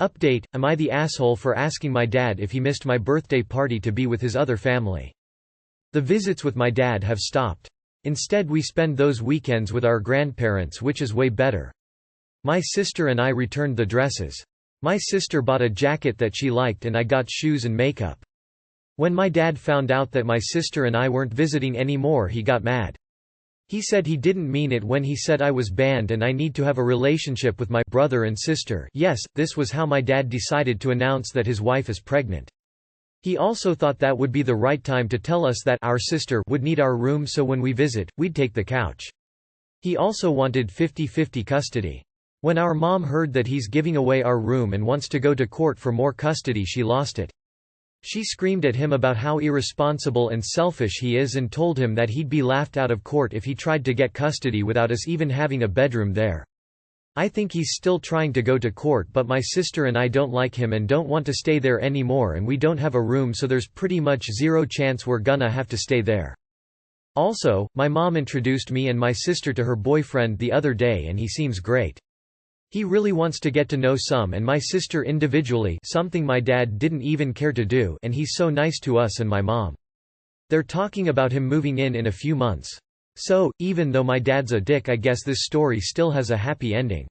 Update: Am I the asshole for asking my dad if he missed my birthday party to be with his other family? The visits with my dad have stopped. Instead we spend those weekends with our grandparents, which is way better. My sister and I returned the dresses. My sister bought a jacket that she liked and I got shoes and makeup. When my dad found out that my sister and I weren't visiting anymore, he got mad. He said he didn't mean it when he said I was banned and I need to have a relationship with my brother and sister. Yes, this was how my dad decided to announce that his wife is pregnant. He also thought that would be the right time to tell us that our sister would need our room, so when we visit, we'd take the couch. He also wanted 50-50 custody. When our mom heard that he's giving away our room and wants to go to court for more custody, she lost it. She screamed at him about how irresponsible and selfish he is and told him that he'd be laughed out of court if he tried to get custody without us even having a bedroom there. I think he's still trying to go to court, but my sister and I don't like him and don't want to stay there anymore, and we don't have a room, so there's pretty much zero chance we're gonna have to stay there. Also, my mom introduced me and my sister to her boyfriend the other day and he seems great. He really wants to get to know some and my sister individually, something my dad didn't even care to do, and he's so nice to us and my mom. They're talking about him moving in a few months. So, even though my dad's a dick, I guess this story still has a happy ending.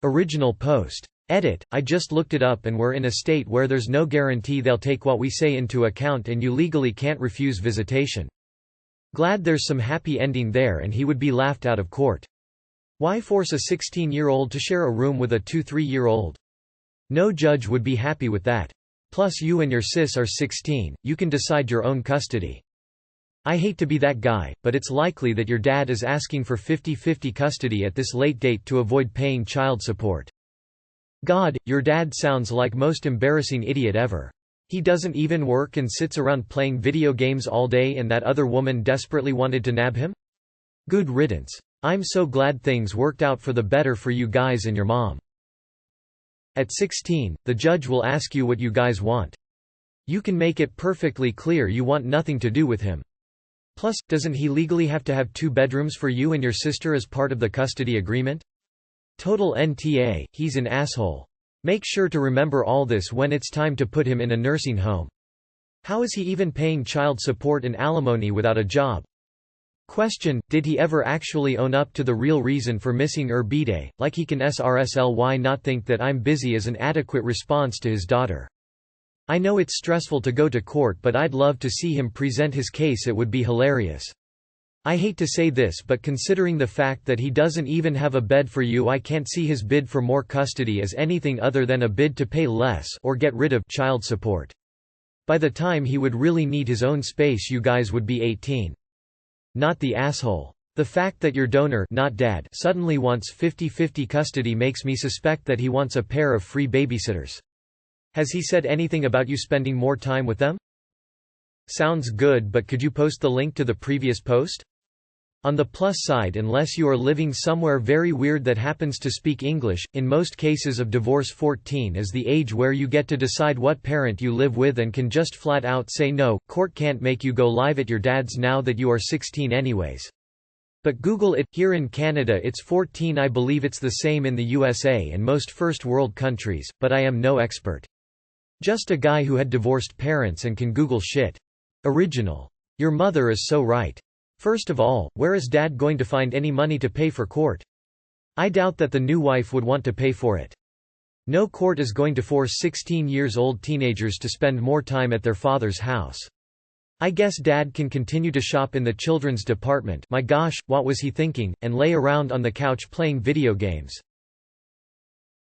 Original post. Edit: I just looked it up and we're in a state where there's no guarantee they'll take what we say into account and you legally can't refuse visitation. Glad there's some happy ending there and he would be laughed out of court. Why force a 16-year-old to share a room with a 2-3-year-old? No judge would be happy with that. Plus you and your sis are 16, you can decide your own custody. I hate to be that guy, but it's likely that your dad is asking for 50-50 custody at this late date to avoid paying child support. God, your dad sounds like most embarrassing idiot ever. He doesn't even work and sits around playing video games all day, and that other woman desperately wanted to nab him? Good riddance. I'm so glad things worked out for the better for you guys and your mom. At 16, the judge will ask you what you guys want. You can make it perfectly clear you want nothing to do with him. Plus, doesn't he legally have to have 2 bedrooms for you and your sister as part of the custody agreement? Total NTA, he's an asshole. Make sure to remember all this when it's time to put him in a nursing home. How is he even paying child support and alimony without a job? Question: Did he ever actually own up to the real reason for missing bide, like he can srsly not think that I'm busy as an adequate response to his daughter? I know it's stressful to go to court, but I'd love to see him present his case. It would be hilarious. I hate to say this, but considering the fact that he doesn't even have a bed for you, I can't see his bid for more custody as anything other than a bid to pay less or get rid of child support. By the time he would really need his own space, you guys would be 18. Not the asshole. The fact that your donor, not dad, suddenly wants 50-50 custody makes me suspect that he wants a pair of free babysitters. Has he said anything about you spending more time with them? Sounds good, but could you post the link to the previous post? On the plus side, unless you are living somewhere very weird that happens to speak English, in most cases of divorce 14 is the age where you get to decide what parent you live with and can just flat out say no. Court can't make you go live at your dad's now that you are 16 anyways. But Google it. Here in Canada it's 14. I believe it's the same in the USA and most first world countries, but I am no expert. Just a guy who had divorced parents and can Google shit. Original. Your mother is so right. First of all, where is dad going to find any money to pay for court? I doubt that the new wife would want to pay for it. No court is going to force 16-year-old teenagers to spend more time at their father's house. I guess dad can continue to shop in the children's department, my gosh, what was he thinking, and lay around on the couch playing video games.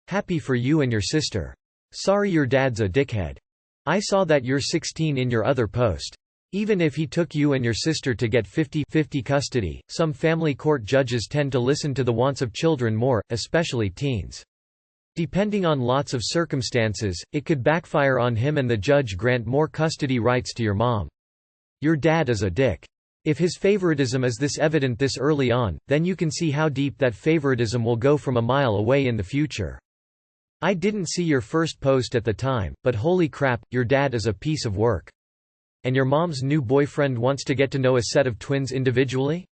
Happy for you and your sister. Sorry your dad's a dickhead. I saw that you're 16 in your other post. Even if he took you and your sister to get 50-50 custody, some family court judges tend to listen to the wants of children more, especially teens. Depending on lots of circumstances, it could backfire on him and the judge grant more custody rights to your mom. Your dad is a dick. If his favoritism is this evident this early on, then you can see how deep that favoritism will go from a mile away in the future. I didn't see your first post at the time, but holy crap, your dad is a piece of work. And your mom's new boyfriend wants to get to know a set of twins individually?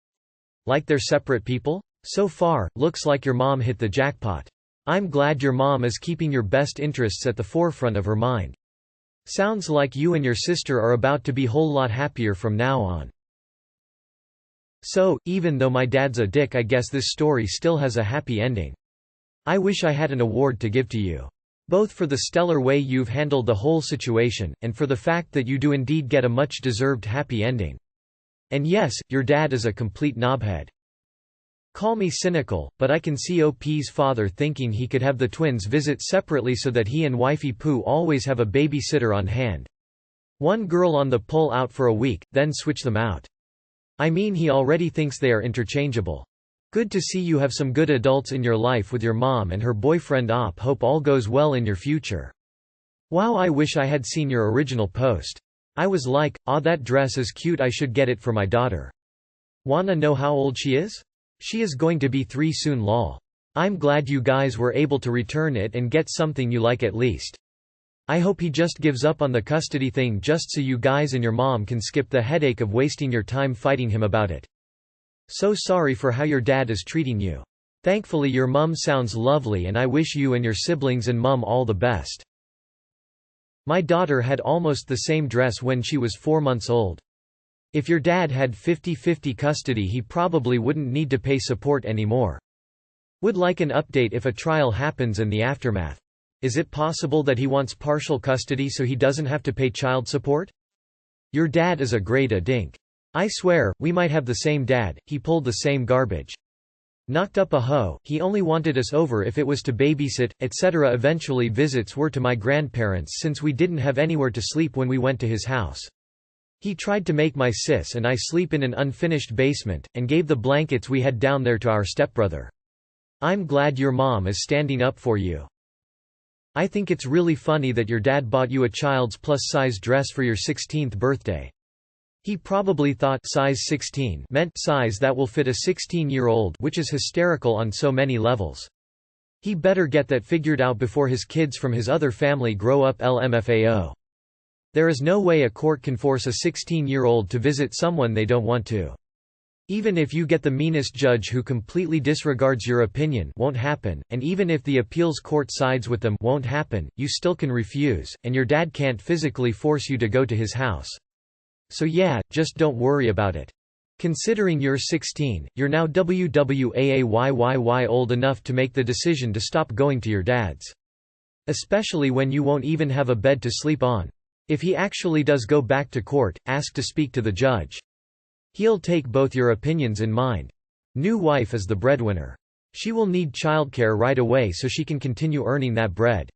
Like they're separate people? So far, looks like your mom hit the jackpot. I'm glad your mom is keeping your best interests at the forefront of her mind. Sounds like you and your sister are about to be whole lot happier from now on. So, even though my dad's a dick, I guess this story still has a happy ending. I wish I had an award to give to you. Both for the stellar way you've handled the whole situation, and for the fact that you do indeed get a much-deserved happy ending. And yes, your dad is a complete knobhead. Call me cynical, but I can see OP's father thinking he could have the twins visit separately so that he and wifey Pooh always have a babysitter on hand. One girl on the pull out for a week, then switch them out. I mean, he already thinks they are interchangeable. Good to see you have some good adults in your life with your mom and her boyfriend Op. Hope all goes well in your future. Wow, I wish I had seen your original post. I was like, "Aw, that dress is cute, I should get it for my daughter." Wanna know how old she is? She is going to be 3 soon lol. I'm glad you guys were able to return it and get something you like at least. I hope he just gives up on the custody thing just so you guys and your mom can skip the headache of wasting your time fighting him about it. So sorry for how your dad is treating you. Thankfully your mum sounds lovely and I wish you and your siblings and mum all the best. My daughter had almost the same dress when she was 4 months old. If your dad had 50-50 custody, he probably wouldn't need to pay support anymore. Would like an update if a trial happens and the aftermath. Is it possible that he wants partial custody so he doesn't have to pay child support? Your dad is a great dink. I swear, we might have the same dad, he pulled the same garbage. Knocked up a hoe, he only wanted us over if it was to babysit, etc. Eventually visits were to my grandparents since we didn't have anywhere to sleep when we went to his house. He tried to make my sis and I sleep in an unfinished basement, and gave the blankets we had down there to our stepbrother. I'm glad your mom is standing up for you. I think it's really funny that your dad bought you a child's plus-size dress for your 16th birthday. He probably thought size 16 meant size that will fit a 16-year-old, which is hysterical on so many levels. He better get that figured out before his kids from his other family grow up LMFAO. There is no way a court can force a 16-year-old to visit someone they don't want to. Even if you get the meanest judge who completely disregards your opinion, won't happen, and even if the appeals court sides with them, won't happen, you still can refuse, and your dad can't physically force you to go to his house. So yeah, just don't worry about it. Considering you're 16, you're now WWAAYYY old enough to make the decision to stop going to your dad's. Especially when you won't even have a bed to sleep on. If he actually does go back to court, ask to speak to the judge. He'll take both your opinions in mind. New wife is the breadwinner. She will need childcare right away so she can continue earning that bread.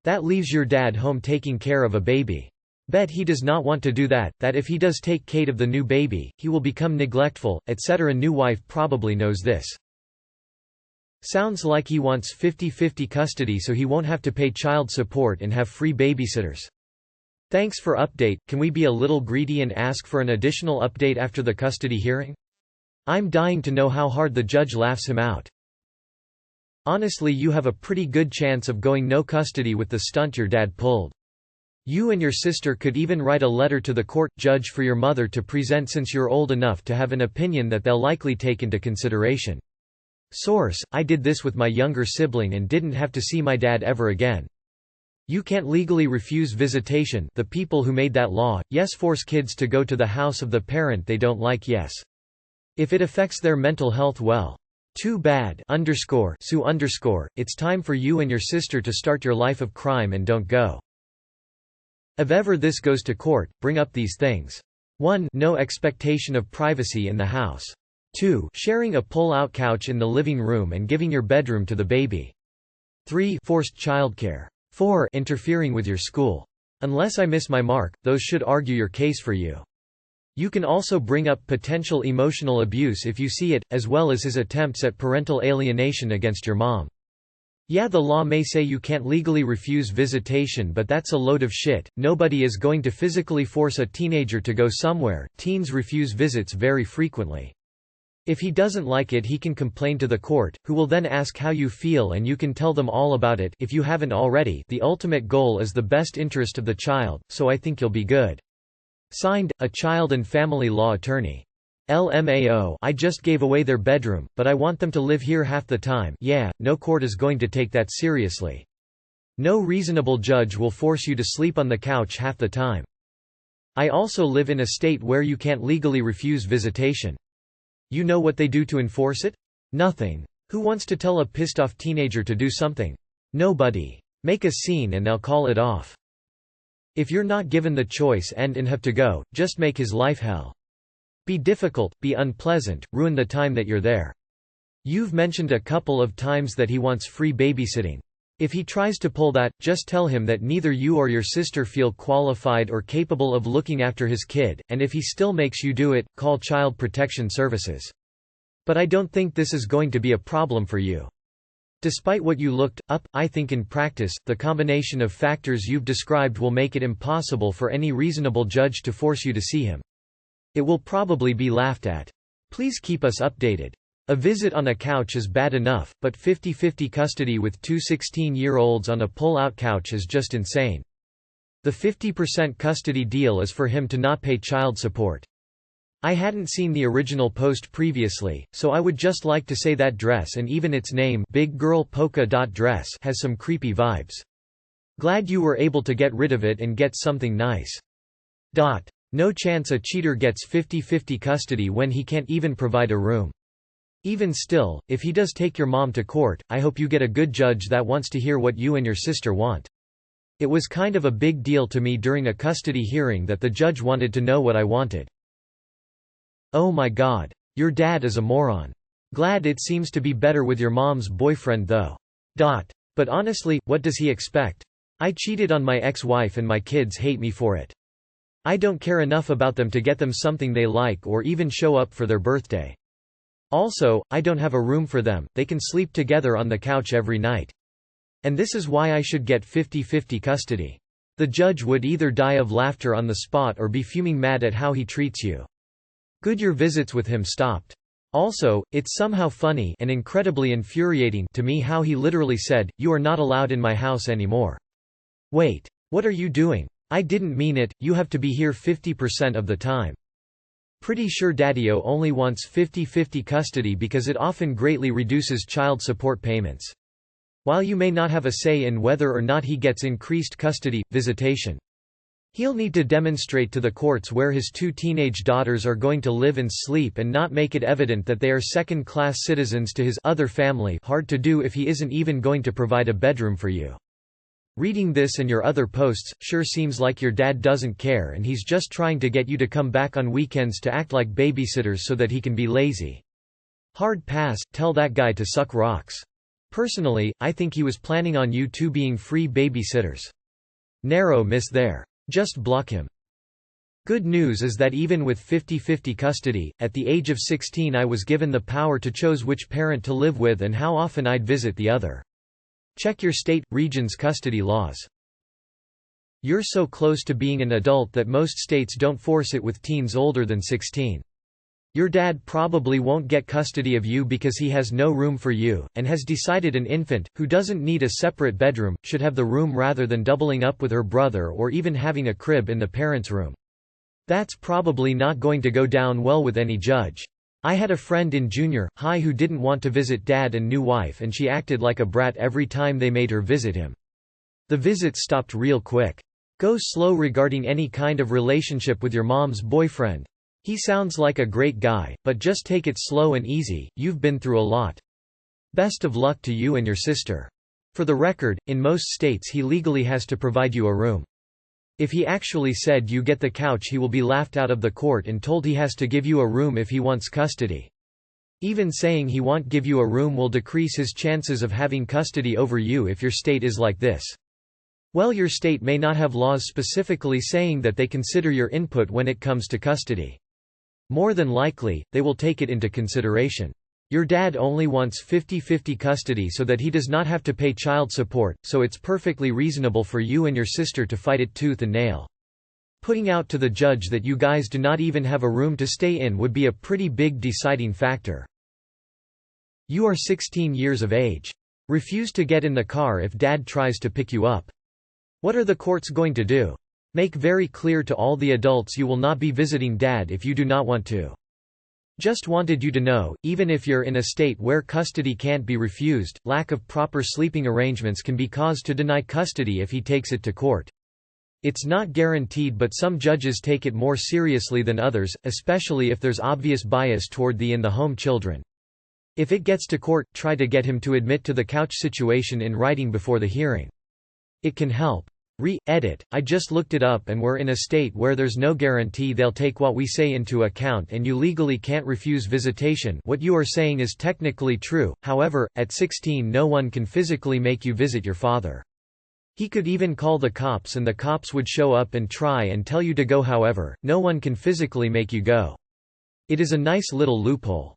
That leaves your dad home taking care of a baby. Bet he does not want to do that if he does take care of the new baby, he will become neglectful, etc. New wife probably knows this. Sounds like he wants 50-50 custody so he won't have to pay child support and have free babysitters. Thanks for update. Can we be a little greedy and ask for an additional update after the custody hearing? I'm dying to know how hard the judge laughs him out. Honestly, you have a pretty good chance of going no custody with the stunt your dad pulled. You and your sister could even write a letter to the court judge for your mother to present since you're old enough to have an opinion that they'll likely take into consideration. Source: I did this with my younger sibling and didn't have to see my dad ever again. You can't legally refuse visitation. The people who made that law, yes, force kids to go to the house of the parent they don't like, yes. If it affects their mental health, well. Too bad. Sue. It's time for you and your sister to start your life of crime and don't go. If ever this goes to court, bring up these things. 1. No expectation of privacy in the house. 2. Sharing a pull-out couch in the living room and giving your bedroom to the baby. 3. Forced childcare. 4. Interfering with your school. Unless I miss my mark, those should argue your case for you. You can also bring up potential emotional abuse if you see it, as well as his attempts at parental alienation against your mom. Yeah, the law may say you can't legally refuse visitation, but that's a load of shit. Nobody is going to physically force a teenager to go somewhere. Teens refuse visits very frequently. If he doesn't like it, he can complain to the court, who will then ask how you feel and you can tell them all about it if you haven't already. The ultimate goal is the best interest of the child, so I think you'll be good. Signed, a child and family law attorney. LMAO, I just gave away their bedroom, but I want them to live here half the time. Yeah, no court is going to take that seriously. No reasonable judge will force you to sleep on the couch half the time. I also live in a state where you can't legally refuse visitation. You know what they do to enforce it? Nothing. Who wants to tell a pissed-off teenager to do something? Nobody. Make a scene and they'll call it off. If you're not given the choice and have to go, just make his life hell. Be difficult, be unpleasant, ruin the time that you're there. You've mentioned a couple of times that he wants free babysitting. If he tries to pull that, just tell him that neither you or your sister feel qualified or capable of looking after his kid, and if he still makes you do it, call Child Protection Services. But I don't think this is going to be a problem for you. Despite what you looked up, I think in practice, the combination of factors you've described will make it impossible for any reasonable judge to force you to see him. It will probably be laughed at. Please keep us updated. A visit on a couch is bad enough, but 50-50 custody with two 16-year-olds on a pull-out couch is just insane. The 50% custody deal is for him to not pay child support. I hadn't seen the original post previously, so I would just like to say that dress and even its name, Big Girl Polka Dot Dress, has some creepy vibes. Glad you were able to get rid of it and get something nice. No chance a cheater gets 50-50 custody when he can't even provide a room. Even still, if he does take your mom to court, I hope you get a good judge that wants to hear what you and your sister want. It was kind of a big deal to me during a custody hearing that the judge wanted to know what I wanted. Oh my god. Your dad is a moron. Glad it seems to be better with your mom's boyfriend though. But honestly, what does he expect? I cheated on my ex-wife and my kids hate me for it. I don't care enough about them to get them something they like or even show up for their birthday. Also, I don't have a room for them, they can sleep together on the couch every night. And this is why I should get 50-50 custody. The judge would either die of laughter on the spot or be fuming mad at how he treats you. Good your visits with him stopped. Also, it's somehow funny and incredibly infuriating to me how he literally said, "You are not allowed in my house anymore." Wait. What are you doing? I didn't mean it, you have to be here 50% of the time. Pretty sure Daddy-O only wants 50-50 custody because it often greatly reduces child support payments. While you may not have a say in whether or not he gets increased custody, visitation. He'll need to demonstrate to the courts where his two teenage daughters are going to live and sleep and not make it evident that they are second-class citizens to his other family, hard to do if he isn't even going to provide a bedroom for you. Reading this and your other posts, sure seems like your dad doesn't care and he's just trying to get you to come back on weekends to act like babysitters so that he can be lazy. Hard pass, tell that guy to suck rocks. Personally, I think he was planning on you two being free babysitters. Narrow miss there. Just block him. Good news is that even with 50-50 custody, at the age of 16 I was given the power to choose which parent to live with and how often I'd visit the other. Check your state, region's custody laws. You're so close to being an adult that most states don't force it with teens older than 16. Your dad probably won't get custody of you because he has no room for you, and has decided an infant, who doesn't need a separate bedroom, should have the room rather than doubling up with her brother or even having a crib in the parents' room. That's probably not going to go down well with any judge. I had a friend in junior high who didn't want to visit dad and new wife and she acted like a brat every time they made her visit him. The visits stopped real quick. Go slow regarding any kind of relationship with your mom's boyfriend. He sounds like a great guy, but just take it slow and easy, you've been through a lot. Best of luck to you and your sister. For the record, in most states he legally has to provide you a room. If he actually said you get the couch he will be laughed out of the court and told he has to give you a room if he wants custody. Even saying he won't give you a room will decrease his chances of having custody over you if your state is like this. Well, your state may not have laws specifically saying that they consider your input when it comes to custody. More than likely, they will take it into consideration. Your dad only wants 50-50 custody so that he does not have to pay child support, so it's perfectly reasonable for you and your sister to fight it tooth and nail. Putting out to the judge that you guys do not even have a room to stay in would be a pretty big deciding factor. You are 16 years of age. Refuse to get in the car if dad tries to pick you up. What are the courts going to do? Make very clear to all the adults you will not be visiting dad if you do not want to. Just wanted you to know, even if you're in a state where custody can't be refused, lack of proper sleeping arrangements can be cause to deny custody if he takes it to court. It's not guaranteed, but some judges take it more seriously than others, especially if there's obvious bias toward the in-the-home children. If it gets to court, try to get him to admit to the couch situation in writing before the hearing. It can help. Edit. I just looked it up and we're in a state where there's no guarantee they'll take what we say into account and you legally can't refuse visitation. What you are saying is technically true, however, at 16 no one can physically make you visit your father. He could even call the cops and the cops would show up and try and tell you to go, however, no one can physically make you go. It is a nice little loophole.